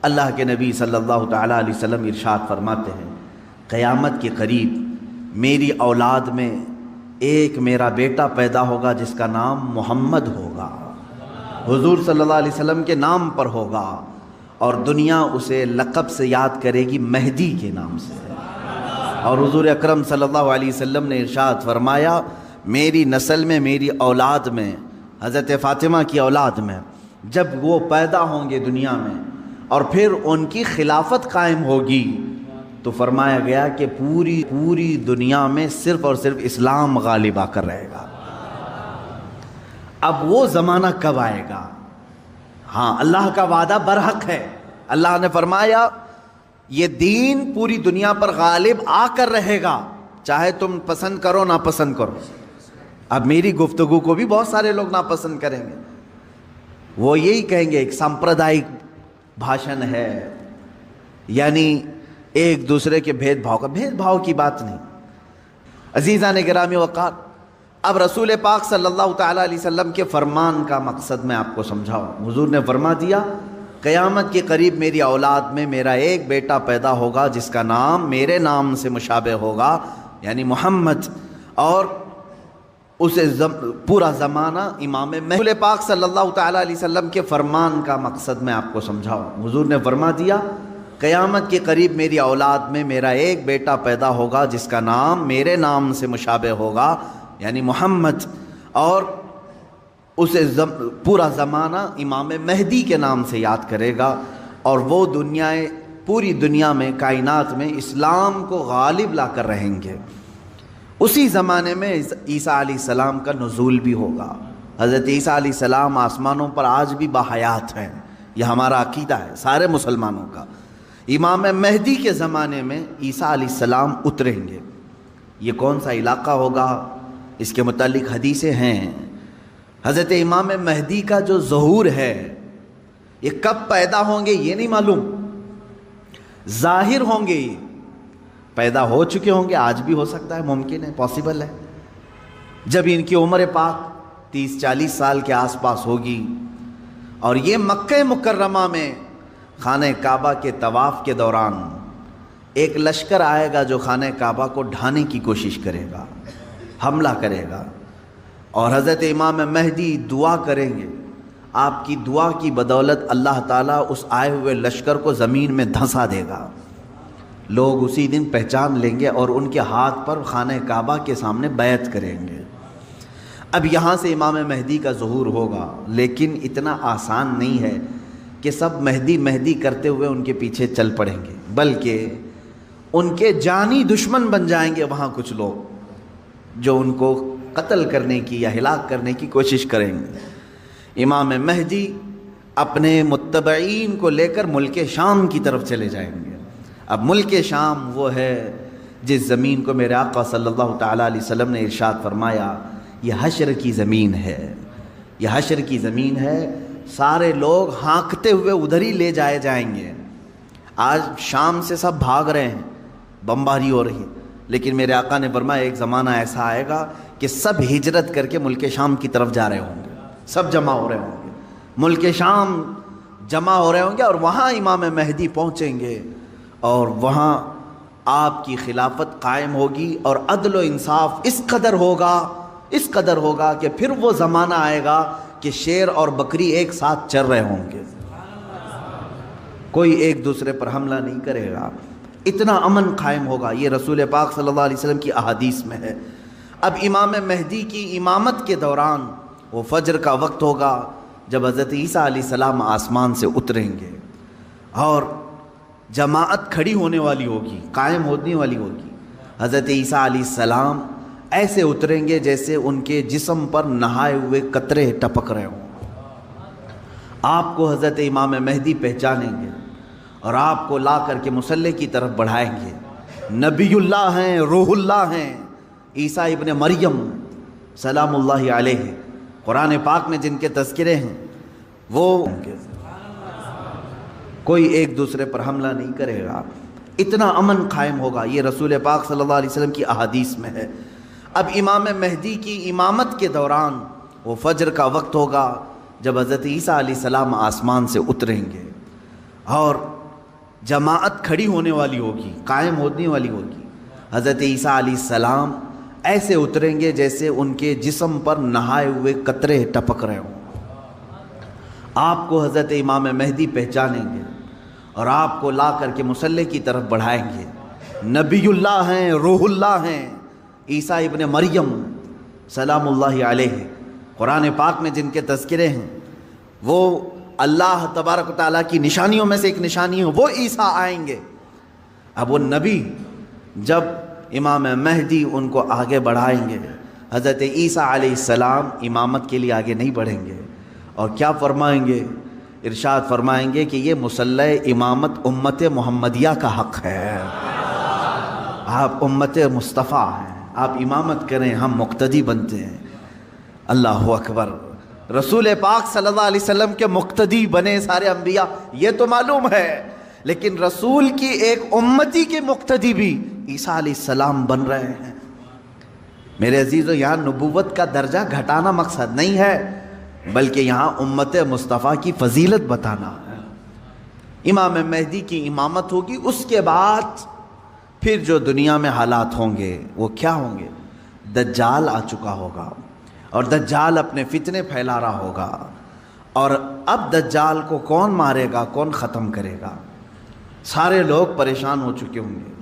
اللہ کے نبی صلی اللہ تعالیٰ علیہ وسلم ارشاد فرماتے ہیں، قیامت کے قریب میری اولاد میں ایک میرا بیٹا پیدا ہوگا جس کا نام محمد ہوگا، حضور صلی اللہ علیہ وسلم کے نام پر ہوگا، اور دنیا اسے لقب سے یاد کرے گی مہدی کے نام سے۔ اور حضور اکرم صلی اللہ علیہ وسلم نے ارشاد فرمایا، میری نسل میں، میری اولاد میں، حضرت فاطمہ کی اولاد میں جب وہ پیدا ہوں گے دنیا میں اور پھر ان کی خلافت قائم ہوگی، تو فرمایا گیا کہ پوری دنیا میں صرف اور صرف اسلام غالب آ کر رہے گا۔ اب وہ زمانہ کب آئے گا؟ ہاں، اللہ کا وعدہ برحق ہے۔ اللہ نے فرمایا یہ دین پوری دنیا پر غالب آ کر رہے گا، چاہے تم پسند کرو نہ پسند کرو۔ اب میری گفتگو کو بھی بہت سارے لوگ ناپسند کریں گے، وہ یہی کہیں گے ایک سامپردائک بھاشن ہے، یعنی ایک دوسرے کے بھید بھاؤ کی بات نہیں۔ عزیزان گرامی وقار، اب رسول پاک صلی اللہ تعالیٰ علیہ وسلم کے فرمان کا مقصد میں آپ کو سمجھاؤں۔ حضور نے فرما دیا، قیامت کے قریب میری اولاد میں میرا ایک بیٹا پیدا ہوگا جس کا نام میرے نام سے مشابہ ہوگا، یعنی محمد، اور اسے پورا زمانہ امام مہدی۔ رسول پاک صلی اللہ تعالیٰ علیہ وسلم کے فرمان کا مقصد میں آپ کو سمجھاؤں۔ حضور نے فرما دیا، قیامت کے قریب میری اولاد میں میرا ایک بیٹا پیدا ہوگا جس کا نام میرے نام سے مشابہ ہوگا، یعنی محمد، اور اسے پورا زمانہ امام مہدی کے نام سے یاد کرے گا، اور وہ پوری دنیا میں، کائنات میں اسلام کو غالب لا کر رہیں گے۔ اسی زمانے میں عیسیٰ علیہ السلام کا نزول بھی ہوگا۔ حضرت عیسیٰ علیہ السلام آسمانوں پر آج بھی باحیات ہیں، یہ ہمارا عقیدہ ہے سارے مسلمانوں کا۔ امام مہدی کے زمانے میں عیسیٰ علیہ السلام اتریں گے۔ یہ کون سا علاقہ ہوگا، اس کے متعلق حدیثیں ہیں۔ حضرت امام مہدی کا جو ظہور ہے یہ کب پیدا ہوں گے یہ نہیں معلوم، ظاہر ہوں گے، پیدا ہو چکے ہوں گے، آج بھی ہو سکتا ہے، ممکن ہے، پاسبل ہے۔ جب ان کی عمر پاک 30-40 سال کے آس پاس ہوگی اور یہ مکہ مکرمہ میں خانہ کعبہ کے طواف کے دوران ایک لشکر آئے گا جو خانہ کعبہ کو ڈھانے کی کوشش کرے گا، حملہ کرے گا، اور حضرت امام مہدی دعا کریں گے۔ آپ کی دعا کی بدولت اللہ تعالیٰ اس آئے ہوئے لشکر کو زمین میں دھنسا دے گا۔ لوگ اسی دن پہچان لیں گے اور ان کے ہاتھ پر خانہ کعبہ کے سامنے بیعت کریں گے۔ اب یہاں سے امام مہدی کا ظہور ہوگا، لیکن اتنا آسان نہیں ہے کہ سب مہدی مہدی کرتے ہوئے ان کے پیچھے چل پڑیں گے، بلکہ ان کے جانی دشمن بن جائیں گے وہاں کچھ لوگ جو ان کو قتل کرنے کی یا ہلاک کرنے کی کوشش کریں گے۔ امام مہدی اپنے متبعین کو لے کر ملک شام کی طرف چلے جائیں گے۔ اب ملک شام وہ ہے جس زمین کو میرے آقا صلی اللہ تعالیٰ علیہ وسلم نے ارشاد فرمایا یہ حشر کی زمین ہے، یہ حشر کی زمین ہے، سارے لوگ ہانکتے ہوئے ادھر ہی لے جائے جائیں گے۔ آج شام سے سب بھاگ رہے ہیں، بمباری ہو رہی ہے، لیکن میرے آقا نے فرمایا ایک زمانہ ایسا آئے گا کہ سب ہجرت کر کے ملک شام کی طرف جا رہے ہوں گے، سب جمع ہو رہے ہوں گے، ملک شام جمع ہو رہے ہوں گے، اور وہاں امام مہدی پہنچیں گے، اور وہاں آپ کی خلافت قائم ہوگی، اور عدل و انصاف اس قدر ہوگا کہ پھر وہ زمانہ آئے گا کہ شیر اور بکری ایک ساتھ چر رہے ہوں گے، کوئی ایک دوسرے پر حملہ نہیں کرے گا، اتنا امن قائم ہوگا۔ یہ رسول پاک صلی اللہ علیہ وسلم کی احادیث میں ہے۔ اب امام مہدی کی امامت کے دوران وہ فجر کا وقت ہوگا جب حضرت عیسیٰ علیہ السلام آسمان سے اتریں گے، اور جماعت کھڑی ہونے والی ہوگی، قائم ہونے والی ہوگی۔ حضرت عیسیٰ علیہ السلام ایسے اتریں گے جیسے ان کے جسم پر نہائے ہوئے قطرے ٹپک رہے ہوں۔ آپ کو حضرت امام مہدی پہچانیں گے اور آپ کو لا کر کے مصلی کی طرف بڑھائیں گے۔ نبی اللہ ہیں، روح اللہ ہیں، عیسیٰ ابن مریم سلام اللہ علیہ، قرآن پاک میں جن کے تذکرے ہیں وہ ہوں گے، کوئی ایک دوسرے پر حملہ نہیں کرے گا، اتنا امن قائم ہوگا۔ یہ رسول پاک صلی اللہ علیہ وسلم کی احادیث میں ہے۔ اب امام مہدی کی امامت کے دوران وہ فجر کا وقت ہوگا جب حضرت عیسیٰ علیہ السلام آسمان سے اتریں گے، اور جماعت کھڑی ہونے والی ہوگی، قائم ہونے والی ہوگی۔ حضرت عیسیٰ علیہ السلام ایسے اتریں گے جیسے ان کے جسم پر نہائے ہوئے قطرے ٹپک رہے ہوں۔ آپ کو حضرت امام مہدی پہچانیں گے اور آپ کو لا کر کے مصلی کی طرف بڑھائیں گے۔ نبی اللہ ہیں، روح اللہ ہیں، عیسیٰ ابن مریم سلام اللہ علیہ، قرآن پاک میں جن کے تذکرے ہیں، وہ اللہ تبارک و تعالیٰ کی نشانیوں میں سے ایک نشانی ہے، وہ عیسیٰ آئیں گے۔ اب وہ نبی جب امام مہدی ان کو آگے بڑھائیں گے، حضرت عیسیٰ علیہ السلام امامت کے لیے آگے نہیں بڑھیں گے، اور کیا فرمائیں گے؟ ارشاد فرمائیں گے کہ یہ مصلی امامت امت محمدیہ کا حق ہے، آپ امت مصطفیٰ ہیں، آپ امامت کریں، ہم مقتدی بنتے ہیں۔ اللہ اکبر، رسول پاک صلی اللہ علیہ وسلم کے مقتدی بنے سارے انبیاء، یہ تو معلوم ہے، لیکن رسول کی ایک امتی کے مقتدی بھی عیسیٰ علیہ السلام بن رہے ہیں۔ میرے عزیزو، یہاں نبوت کا درجہ گھٹانا مقصد نہیں ہے، بلکہ یہاں امت مصطفیٰ کی فضیلت بتانا ہے۔ امام مہدی کی امامت ہوگی، اس کے بعد پھر جو دنیا میں حالات ہوں گے وہ کیا ہوں گے؟ دجال آ چکا ہوگا، اور دجال اپنے فتنے پھیلا رہا ہوگا، اور اب دجال کو کون مارے گا، کون ختم کرے گا؟ سارے لوگ پریشان ہو چکے ہوں گے،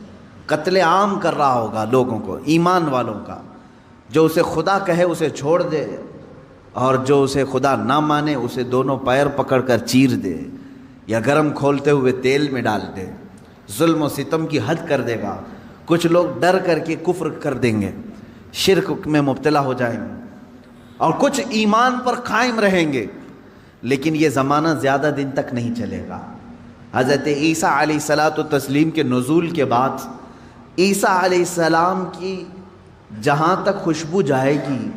قتل عام کر رہا ہوگا لوگوں کو، ایمان والوں کا، جو اسے خدا کہے اسے چھوڑ دے، اور جو اسے خدا نہ مانے اسے دونوں پیر پکڑ کر چیر دے یا گرم کھولتے ہوئے تیل میں ڈال دے، ظلم و ستم کی حد کر دے گا۔ کچھ لوگ ڈر کر کے کفر کر دیں گے، شرک میں مبتلا ہو جائیں گے، اور کچھ ایمان پر قائم رہیں گے، لیکن یہ زمانہ زیادہ دن تک نہیں چلے گا۔ حضرت عیسیٰ علیہ الصلاۃ والتسلیم کے نزول کے بعد عیسیٰ علیہ السلام کی جہاں تک خوشبو جائے گی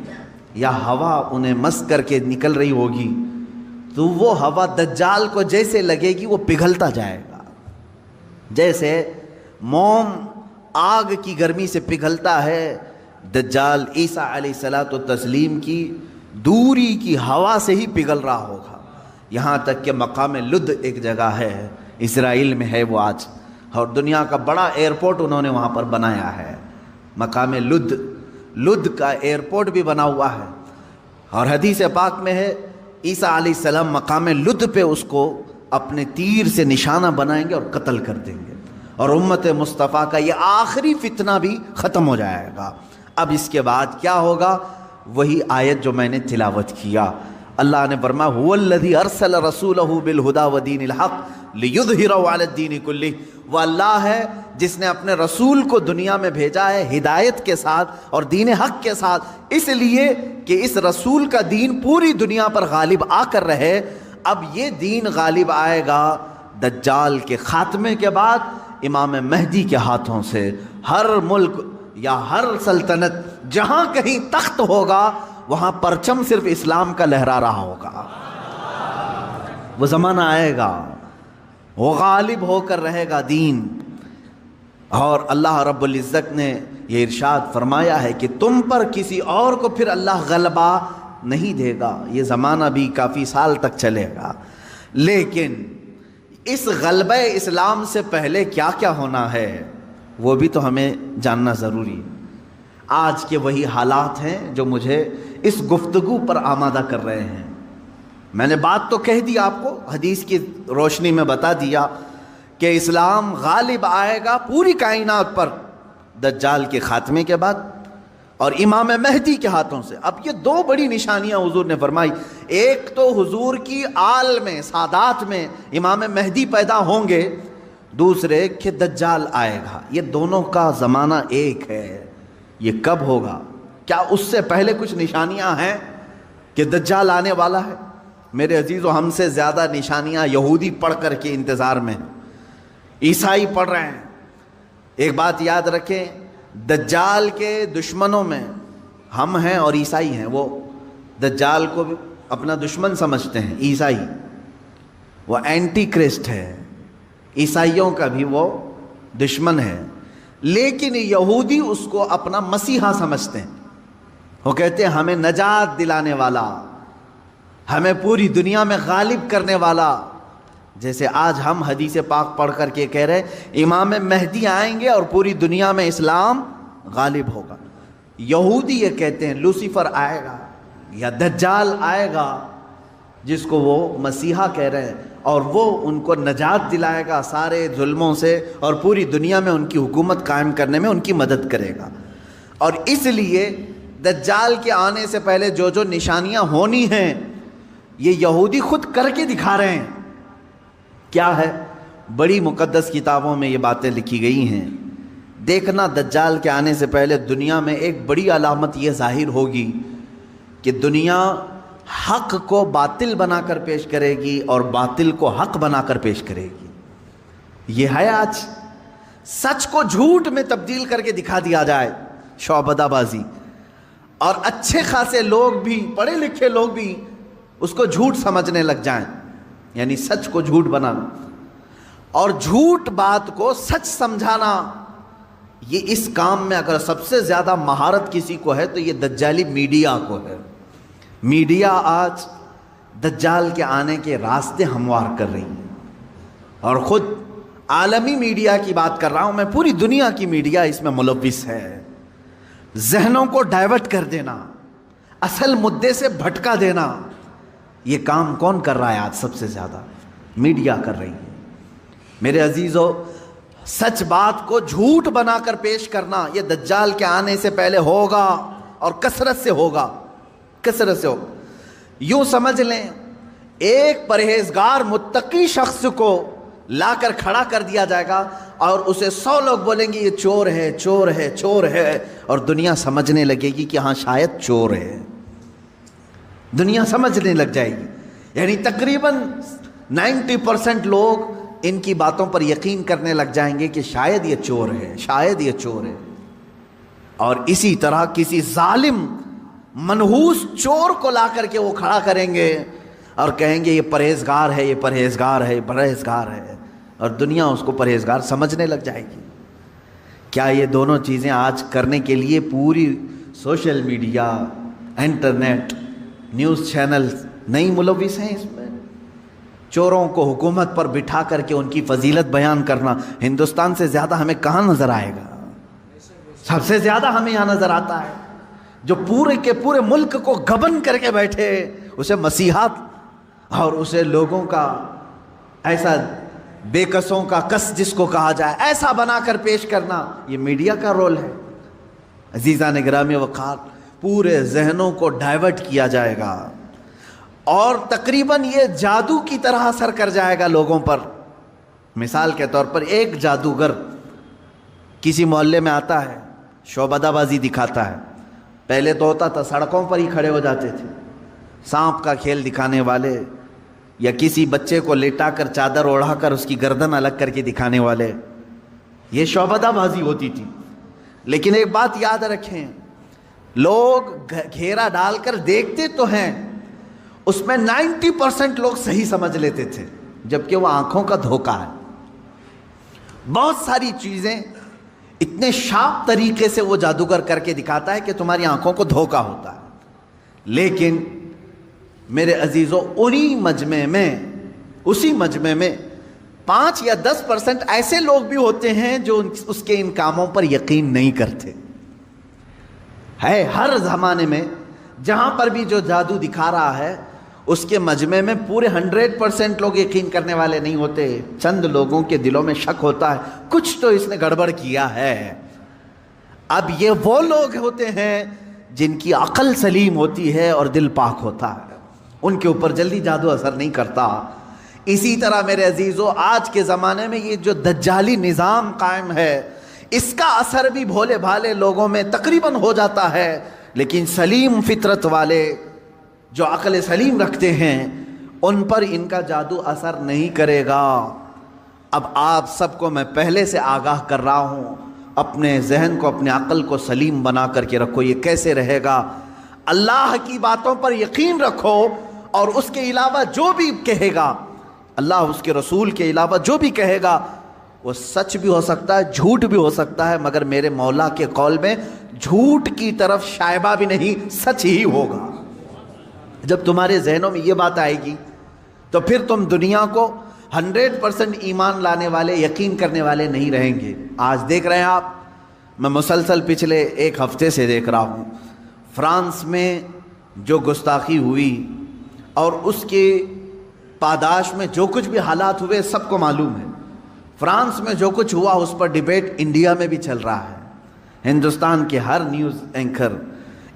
یا ہوا انہیں مس کر کے نکل رہی ہوگی، تو وہ ہوا دجال کو جیسے لگے گی وہ پگھلتا جائے گا، جیسے موم آگ کی گرمی سے پگھلتا ہے، دجال عیسیٰ علیہ الصلاۃ والتسلیم کی دوری کی ہوا سے ہی پگھل رہا ہوگا۔ یہاں تک کہ مقام لد ایک جگہ ہے، اسرائیل میں ہے وہ آج، اور دنیا کا بڑا ایئرپورٹ انہوں نے وہاں پر بنایا ہے، مقام لد، لد کا ایئرپورٹ بھی بنا ہوا ہے، اور حدیث پاک میں ہے عیسیٰ علیہ السلام مقام لد پہ اس کو اپنے تیر سے نشانہ بنائیں گے اور قتل کر دیں گے، اور امت مصطفیٰ کا یہ آخری فتنہ بھی ختم ہو جائے گا۔ اب اس کے بعد کیا ہوگا؟ وہی آیت جو میں نے تلاوت کیا، اللہ نے فرمایا هو الذی ارسل رسولہ بالہدی ودین الحق لیظہرہ علی الدین کلہ، وہ اللہ ہے جس نے اپنے رسول کو دنیا میں بھیجا ہے ہدایت کے ساتھ اور دین حق کے ساتھ، اس لیے کہ اس رسول کا دین پوری دنیا پر غالب آ کر رہے۔ اب یہ دین غالب آئے گا دجال کے خاتمے کے بعد امام مہدی کے ہاتھوں سے۔ ہر ملک یا ہر سلطنت جہاں کہیں تخت ہوگا وہاں پرچم صرف اسلام کا لہرا رہا ہوگا۔ وہ زمانہ آئے گا، وہ غالب ہو کر رہے گا دین، اور اللہ رب العزت نے یہ ارشاد فرمایا ہے کہ تم پر کسی اور کو پھر اللہ غلبہ نہیں دے گا۔ یہ زمانہ بھی کافی سال تک چلے گا، لیکن اس غلبہ اسلام سے پہلے کیا کیا ہونا ہے وہ بھی تو ہمیں جاننا ضروری ہے۔ آج کے وہی حالات ہیں جو مجھے اس گفتگو پر آمادہ کر رہے ہیں۔ میں نے بات تو کہہ دی، آپ کو حدیث کی روشنی میں بتا دیا کہ اسلام غالب آئے گا پوری کائنات پر دجال کے خاتمے کے بعد اور امام مہدی کے ہاتھوں سے۔ اب یہ دو بڑی نشانیاں حضور نے فرمائی، ایک تو حضور کی آل میں سادات میں امام مہدی پیدا ہوں گے، دوسرے کہ دجال آئے گا۔ یہ دونوں کا زمانہ ایک ہے۔ یہ کب ہوگا؟ کیا اس سے پہلے کچھ نشانیاں ہیں کہ دجال آنے والا ہے؟ میرے عزیزو، ہم سے زیادہ نشانیاں یہودی پڑھ کر کے انتظار میں ہیں، عیسائی پڑھ رہے ہیں۔ ایک بات یاد رکھیں، دجال کے دشمنوں میں ہم ہیں اور عیسائی ہیں۔ وہ دجال کو اپنا دشمن سمجھتے ہیں عیسائی، وہ اینٹی کرسٹ ہے، عیسائیوں کا بھی وہ دشمن ہے، لیکن یہودی اس کو اپنا مسیحا سمجھتے ہیں۔ وہ کہتے ہیں ہمیں نجات دلانے والا، ہمیں پوری دنیا میں غالب کرنے والا، جیسے آج ہم حدیث پاک پڑھ کر کے کہہ رہے امام مہدی آئیں گے اور پوری دنیا میں اسلام غالب ہوگا. یہودی یہ کہتے ہیں لوسیفر آئے گا یا دجال آئے گا جس کو وہ مسیحا کہہ رہے ہیں, اور وہ ان کو نجات دلائے گا سارے ظلموں سے اور پوری دنیا میں ان کی حکومت قائم کرنے میں ان کی مدد کرے گا. اور اس لیے دجال کے آنے سے پہلے جو جو نشانیاں ہونی ہیں یہ یہودی خود کر کے دکھا رہے ہیں. کیا ہے؟ بڑی مقدس کتابوں میں یہ باتیں لکھی گئی ہیں. دیکھنا دجال کے آنے سے پہلے دنیا میں ایک بڑی علامت یہ ظاہر ہوگی کہ دنیا حق کو باطل بنا کر پیش کرے گی اور باطل کو حق بنا کر پیش کرے گی. یہ ہے آج سچ کو جھوٹ میں تبدیل کر کے دکھا دیا جائے, شعبدہ بازی, اور اچھے خاصے لوگ بھی, پڑھے لکھے لوگ بھی اس کو جھوٹ سمجھنے لگ جائیں, یعنی سچ کو جھوٹ بنانا اور جھوٹ بات کو سچ سمجھانا. یہ اس کام میں اگر سب سے زیادہ مہارت کسی کو ہے تو یہ دجالی میڈیا کو ہے. میڈیا آج دجال کے آنے کے راستے ہموار کر رہی ہے, اور خود عالمی میڈیا کی بات کر رہا ہوں میں, پوری دنیا کی میڈیا اس میں ملوث ہے. ذہنوں کو ڈائیورٹ کر دینا, اصل مدے سے بھٹکا دینا, یہ کام کون کر رہا ہے آج؟ سب سے زیادہ میڈیا کر رہی ہے. میرے عزیزو, سچ بات کو جھوٹ بنا کر پیش کرنا یہ دجال کے آنے سے پہلے ہوگا, اور کثرت سے ہوگا, کثرت سے ہوگا. یوں سمجھ لیں ایک پرہیزگار متقی شخص کو لا کر کھڑا کر دیا جائے گا اور اسے 100 لوگ بولیں گے یہ چور ہے, چور ہے, چور ہے, اور دنیا سمجھنے لگے گی کہ ہاں شاید چور ہے. دنیا سمجھنے لگ جائے گی. یعنی تقریباً 90% لوگ ان کی باتوں پر یقین کرنے لگ جائیں گے کہ شاید یہ چور ہے, شاید یہ چور ہے. اور اسی طرح کسی ظالم منحوس چور کو لا کر کے وہ کھڑا کریں گے اور کہیں گے یہ پرہیزگار ہے, یہ پرہیزگار ہے, یہ پرہیزگار ہے, اور دنیا اس کو پرہیزگار سمجھنے لگ جائے گی. کیا یہ دونوں چیزیں آج کرنے کے لیے پوری social media, internet, news channel نہیں ملوث ہیں اس میں؟ چوروں کو حکومت پر بٹھا کر کے ان کی فضیلت بیان کرنا ہندوستان سے زیادہ ہمیں کہاں نظر آئے گا؟ سب سے زیادہ ہمیں یہاں نظر آتا ہے. جو پورے کے پورے ملک کو گبن کر کے بیٹھے, اسے مسیحات اور اسے لوگوں کا ایسا بے کسوں کا کس جس کو کہا جائے ایسا بنا کر پیش کرنا, یہ میڈیا کا رول ہے. عزیزان گرامی وقار, پورے ذہنوں کو ڈائیورٹ کیا جائے گا اور تقریباً یہ جادو کی طرح اثر کر جائے گا لوگوں پر. مثال کے طور پر ایک جادوگر کسی محلے میں آتا ہے, شعبدہ بازی دکھاتا ہے. پہلے تو ہوتا تھا سڑکوں پر ہی کھڑے ہو جاتے تھے, سانپ کا کھیل دکھانے والے, یا کسی بچے کو لیٹا کر چادر اوڑھا کر اس کی گردن الگ کر کے دکھانے والے, یہ شعبدہ بازی ہوتی تھی. لیکن ایک بات یاد رکھیں, لوگ گھیرا ڈال کر دیکھتے تو ہیں, اس میں 90% لوگ صحیح سمجھ لیتے تھے, جبکہ وہ آنکھوں کا دھوکہ ہے. بہت ساری چیزیں اتنے شارپ طریقے سے وہ جادوگر کر کے دکھاتا ہے کہ تمہاری آنکھوں کو دھوکہ ہوتا ہے. لیکن میرے عزیزو, اسی مجمع میں 5 یا 10% ایسے لوگ بھی ہوتے ہیں جو اس کے ان کاموں پر یقین نہیں کرتے. ہے ہر زمانے میں جہاں پر بھی جو جادو دکھا رہا ہے اس کے مجمع میں پورے 100% لوگ یقین کرنے والے نہیں ہوتے. چند لوگوں کے دلوں میں شک ہوتا ہے کچھ تو اس نے گڑبڑ کیا ہے. اب یہ وہ لوگ ہوتے ہیں جن کی عقل سلیم ہوتی ہے اور دل پاک ہوتا ہے, ان کے اوپر جلدی جادو اثر نہیں کرتا. اسی طرح میرے عزیزو, آج کے زمانے میں یہ جو دجالی نظام قائم ہے اس کا اثر بھی بھولے بھالے لوگوں میں تقریباً ہو جاتا ہے, لیکن سلیم فطرت والے جو عقل سلیم رکھتے ہیں ان پر ان کا جادو اثر نہیں کرے گا. اب آپ سب کو میں پہلے سے آگاہ کر رہا ہوں, اپنے ذہن کو, اپنے عقل کو سلیم بنا کر کے رکھو. یہ کیسے رہے گا؟ اللہ کی باتوں پر یقین رکھو, اور اس کے علاوہ جو بھی کہے گا, اللہ اس کے رسول کے علاوہ جو بھی کہے گا وہ سچ بھی ہو سکتا ہے, جھوٹ بھی ہو سکتا ہے, مگر میرے مولا کے قول میں جھوٹ کی طرف شائبہ بھی نہیں, سچ ہی ہوگا. جب تمہارے ذہنوں میں یہ بات آئے گی تو پھر تم دنیا کو 100% ایمان لانے والے، یقین کرنے والے نہیں رہیں گے۔ آج دیکھ رہے ہیں آپ، میں مسلسل پچھلے ایک ہفتے سے دیکھ رہا ہوں، فرانس میں جو گستاخی ہوئی اور اس کے پاداش میں جو کچھ بھی حالات ہوئے سب کو معلوم ہے۔ فرانس میں جو کچھ ہوا اس پر ڈیبیٹ انڈیا میں بھی چل رہا ہے۔ ہندوستان کے ہر نیوز اینکر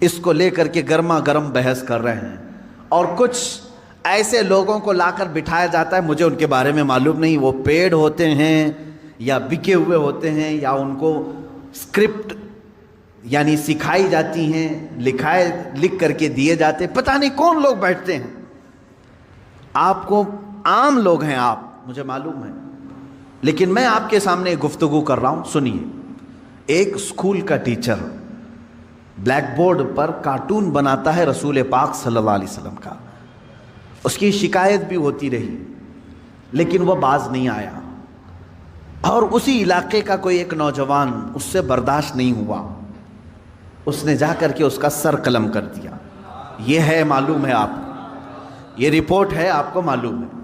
اس کو لے کر کے گرما گرم بحث کر رہے ہیں، اور کچھ ایسے لوگوں کو لا کر بٹھایا جاتا ہے، مجھے ان کے بارے میں معلوم نہیں، وہ پیڈ ہوتے ہیں یا بکے ہوئے ہوتے ہیں یا ان کو اسکرپٹ یعنی سکھائی جاتی ہیں، لکھ کر کے دیے جاتے، پتہ نہیں کون لوگ بیٹھتے ہیں۔ آپ کو عام لوگ ہیں آپ، مجھے معلوم ہے، لیکن میں آپ کے سامنے گفتگو کر رہا ہوں، سنیے۔ ایک اسکول کا ٹیچر بلیک بورڈ پر کارٹون بناتا ہے رسول پاک صلی اللہ علیہ وسلم کا، اس کی شکایت بھی ہوتی رہی لیکن وہ باز نہیں آیا، اور اسی علاقے کا کوئی ایک نوجوان اس سے برداشت نہیں ہوا، اس نے جا کر کے اس کا سر قلم کر دیا۔ یہ ہے، معلوم ہے آپ کو، یہ رپورٹ ہے، آپ کو معلوم ہے۔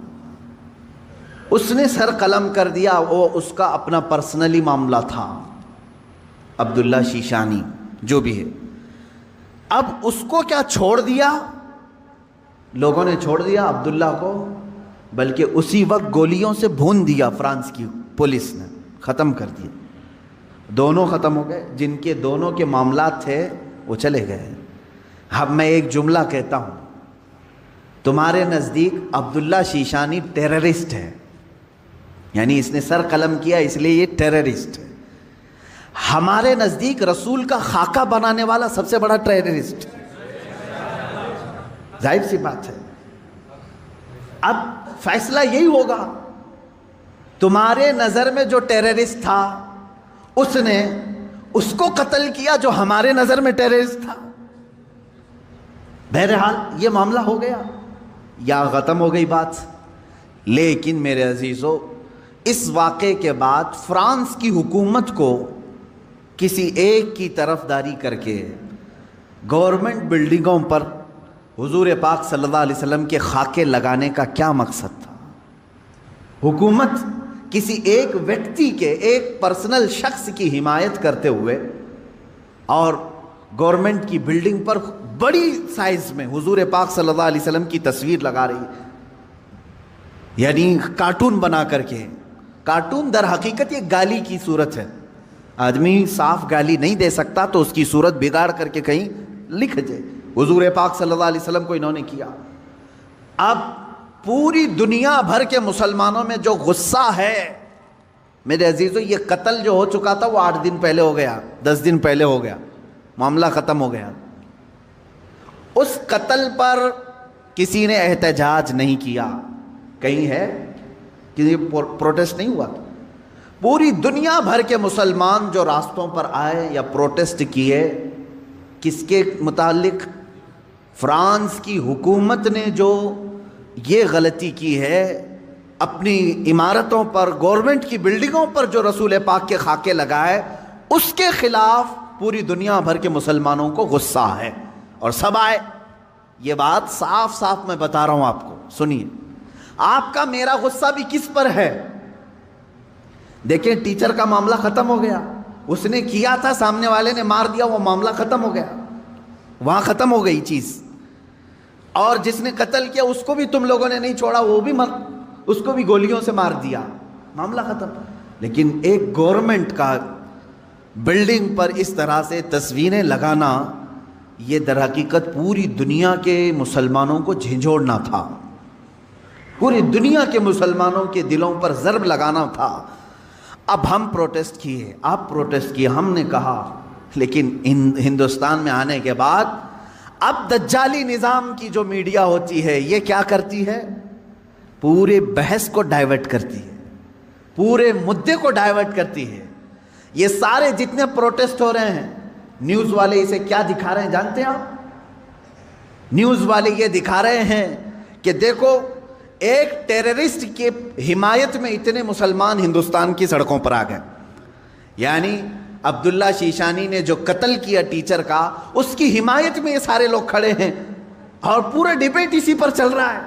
اس نے سر قلم کر دیا، وہ اس کا اپنا پرسنلی معاملہ تھا، عبداللہ شیشانی جو بھی ہے۔ اب اس کو کیا چھوڑ دیا؟ لوگوں نے چھوڑ دیا عبداللہ کو، بلکہ اسی وقت گولیوں سے بھون دیا فرانس کی پولیس نے، ختم کر دیا۔ دونوں ختم ہو گئے، جن کے دونوں کے معاملات تھے وہ چلے گئے۔ اب میں ایک جملہ کہتا ہوں، تمہارے نزدیک عبداللہ شیشانی ٹیررسٹ ہے، یعنی اس نے سر قلم کیا اس لیے یہ ٹیررسٹ ہے۔ ہمارے نزدیک رسول کا خاکہ بنانے والا سب سے بڑا ٹیررسٹ، ظاہر سی بات ہے۔ اب فیصلہ یہی ہوگا، تمہارے نظر میں جو ٹیررسٹ تھا اس نے اس کو قتل کیا جو ہمارے نظر میں ٹیررسٹ تھا۔ بہرحال یہ معاملہ ہو گیا یا ختم ہو گئی بات۔ لیکن میرے عزیزو، اس واقعے کے بعد فرانس کی حکومت کو کسی ایک کی طرفداری کر کے گورنمنٹ بلڈنگوں پر حضور پاک صلی اللہ علیہ وسلم کے خاکے لگانے کا کیا مقصد تھا؟ حکومت کسی ایک ویکتی کے، ایک پرسنل شخص کی حمایت کرتے ہوئے اور گورنمنٹ کی بلڈنگ پر بڑی سائز میں حضور پاک صلی اللہ علیہ وسلم کی تصویر لگا رہی، یعنی کارٹون بنا کر کے۔ کارٹون در حقیقت یہ گالی کی صورت ہے، آدمی صاف گالی نہیں دے سکتا تو اس کی صورت بگاڑ کر کے کہیں لکھ دے، حضور پاک صلی اللہ علیہ وسلم کو انہوں نے کیا۔ اب پوری دنیا بھر کے مسلمانوں میں جو غصہ ہے میرے عزیزو، یہ قتل جو ہو چکا تھا وہ 8 دن پہلے ہو گیا، 10 دن پہلے ہو گیا، معاملہ ختم ہو گیا۔ اس قتل پر کسی نے احتجاج نہیں کیا، کہیں ہے کسی پروٹیسٹ نہیں ہوا۔ پوری دنیا بھر کے مسلمان جو راستوں پر آئے یا پروٹیسٹ کیے، کس کے متعلق؟ فرانس کی حکومت نے جو یہ غلطی کی ہے، اپنی عمارتوں پر، گورنمنٹ کی بلڈنگوں پر جو رسول پاک کے خاکے لگائے، اس کے خلاف پوری دنیا بھر کے مسلمانوں کو غصہ ہے، اور سب آئے۔ یہ بات صاف صاف میں بتا رہا ہوں آپ کو، سنیے۔ آپ کا میرا غصہ بھی کس پر ہے؟ دیکھیں، ٹیچر کا معاملہ ختم ہو گیا، اس نے کیا تھا، سامنے والے نے مار دیا، وہ معاملہ ختم ہو گیا، وہاں ختم ہو گئی چیز۔ اور جس نے قتل کیا اس کو بھی تم لوگوں نے نہیں چھوڑا، وہ بھی اس کو بھی گولیوں سے مار دیا، معاملہ ختم۔ لیکن ایک گورنمنٹ کا بلڈنگ پر اس طرح سے تصویریں لگانا، یہ در حقیقت پوری دنیا کے مسلمانوں کو جھنجھوڑنا تھا، پوری دنیا کے مسلمانوں کے دلوں پر ضرب لگانا تھا۔ اب ہم پروٹیسٹ کیے، آپ پروٹیسٹ کیے، ہم نے کہا، لیکن ہندوستان میں آنے کے بعد اب دجالی نظام کی جو میڈیا ہوتی ہے یہ کیا کرتی ہے؟ پورے بحث کو ڈائیورٹ کرتی ہے، پورے مدے کو ڈائیورٹ کرتی ہے۔ یہ سارے جتنے پروٹیسٹ ہو رہے ہیں، نیوز والے اسے کیا دکھا رہے ہیں جانتے ہیں آپ؟ نیوز والے یہ دکھا رہے ہیں کہ دیکھو، ایک ٹیررسٹ کی حمایت میں اتنے مسلمان ہندوستان کی سڑکوں پر آ گئے، یعنی عبداللہ شیشانی نے جو قتل کیا ٹیچر کا، اس کی حمایت میں یہ سارے لوگ کھڑے ہیں، اور پورا ڈیبیٹ اسی پر چل رہا ہے۔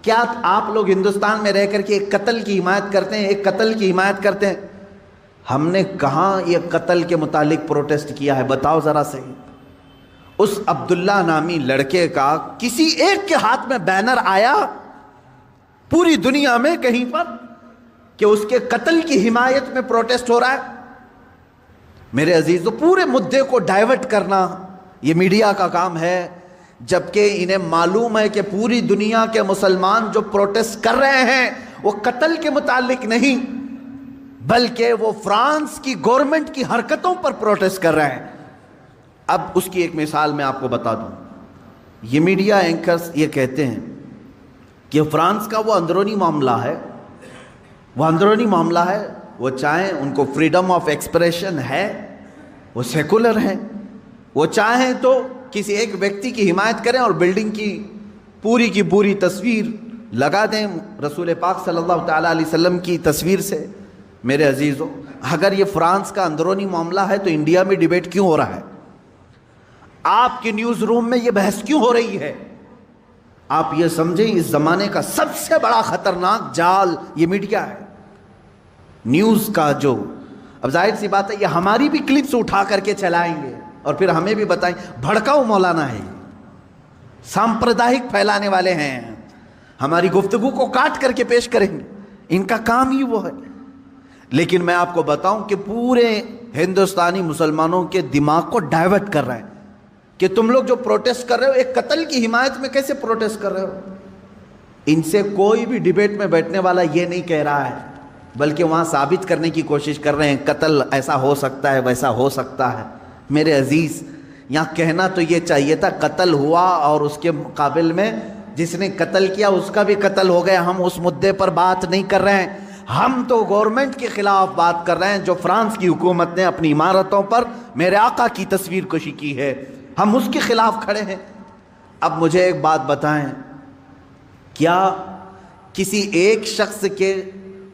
کیا آپ لوگ ہندوستان میں رہ کر کے ایک قتل کی حمایت کرتے ہیں؟ ایک قتل کی حمایت کرتے ہیں؟ ہم نے کہاں یہ قتل کے متعلق پروٹیسٹ کیا ہے؟ بتاؤ ذرا صحیح۔ اس عبداللہ نامی لڑکے کا کسی ایک کے ہاتھ میں بینر آیا پوری دنیا میں کہیں پر کہ اس کے قتل کی حمایت میں پروٹیسٹ ہو رہا ہے؟ میرے عزیزو، پورے مدے کو ڈائیورٹ کرنا یہ میڈیا کا کام ہے، جبکہ انہیں معلوم ہے کہ پوری دنیا کے مسلمان جو پروٹیسٹ کر رہے ہیں وہ قتل کے متعلق نہیں، بلکہ وہ فرانس کی گورنمنٹ کی حرکتوں پر پروٹیسٹ کر رہے ہیں۔ اب اس کی ایک مثال میں آپ کو بتا دوں۔ یہ میڈیا اینکرز یہ کہتے ہیں کہ فرانس کا وہ اندرونی معاملہ ہے، وہ اندرونی معاملہ ہے، وہ چاہیں ان کو فریڈم آف ایکسپریشن ہے، وہ سیکولر ہیں، وہ چاہیں تو کسی ایک ویکتی کی حمایت کریں اور بلڈنگ کی پوری تصویر لگا دیں رسول پاک صلی اللہ تعالیٰ علیہ وسلم کی تصویر سے۔ میرے عزیزو، اگر یہ فرانس کا اندرونی معاملہ ہے تو انڈیا میں ڈیبیٹ کیوں ہو رہا ہے؟ آپ کے نیوز روم میں یہ بحث کیوں ہو رہی ہے؟ آپ یہ سمجھیں اس زمانے کا سب سے بڑا خطرناک جال یہ میڈیا ہے، نیوز کا جو، اب ظاہر سی بات ہے یہ ہماری بھی کلپس اٹھا کر کے چلائیں گے اور پھر ہمیں بھی بتائیں بھڑکاؤ مولانا ہے، سامپردائک پھیلانے والے ہیں، ہماری گفتگو کو کاٹ کر کے پیش کریں گے، ان کا کام ہی وہ ہے۔ لیکن میں آپ کو بتاؤں کہ پورے ہندوستانی مسلمانوں کے دماغ کو ڈائیورٹ کر رہا ہے کہ تم لوگ جو پروٹیسٹ کر رہے ہو ایک قتل کی حمایت میں کیسے پروٹیسٹ کر رہے ہو؟ ان سے کوئی بھی ڈیبیٹ میں بیٹھنے والا یہ نہیں کہہ رہا ہے، بلکہ وہاں ثابت کرنے کی کوشش کر رہے ہیں قتل ایسا ہو سکتا ہے، ویسا ہو سکتا ہے۔ میرے عزیز، یہاں کہنا تو یہ چاہیے تھا قتل ہوا اور اس کے مقابل میں جس نے قتل کیا اس کا بھی قتل ہو گیا، ہم اس مدے پر بات نہیں کر رہے ہیں، ہم تو گورنمنٹ کے خلاف بات کر رہے ہیں جو فرانس کی حکومت نے اپنی عمارتوں پر میرے آقا کی تصویر کشی کی ہے، ہم اس کے خلاف کھڑے ہیں۔ اب مجھے ایک بات بتائیں، کیا کسی ایک شخص کے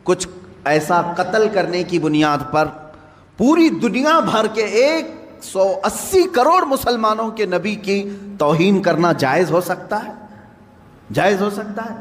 کچھ ایسا قتل کرنے کی بنیاد پر پوری دنیا بھر کے 180 کروڑ مسلمانوں کے نبی کی توہین کرنا جائز ہو سکتا ہے؟ جائز ہو سکتا ہے؟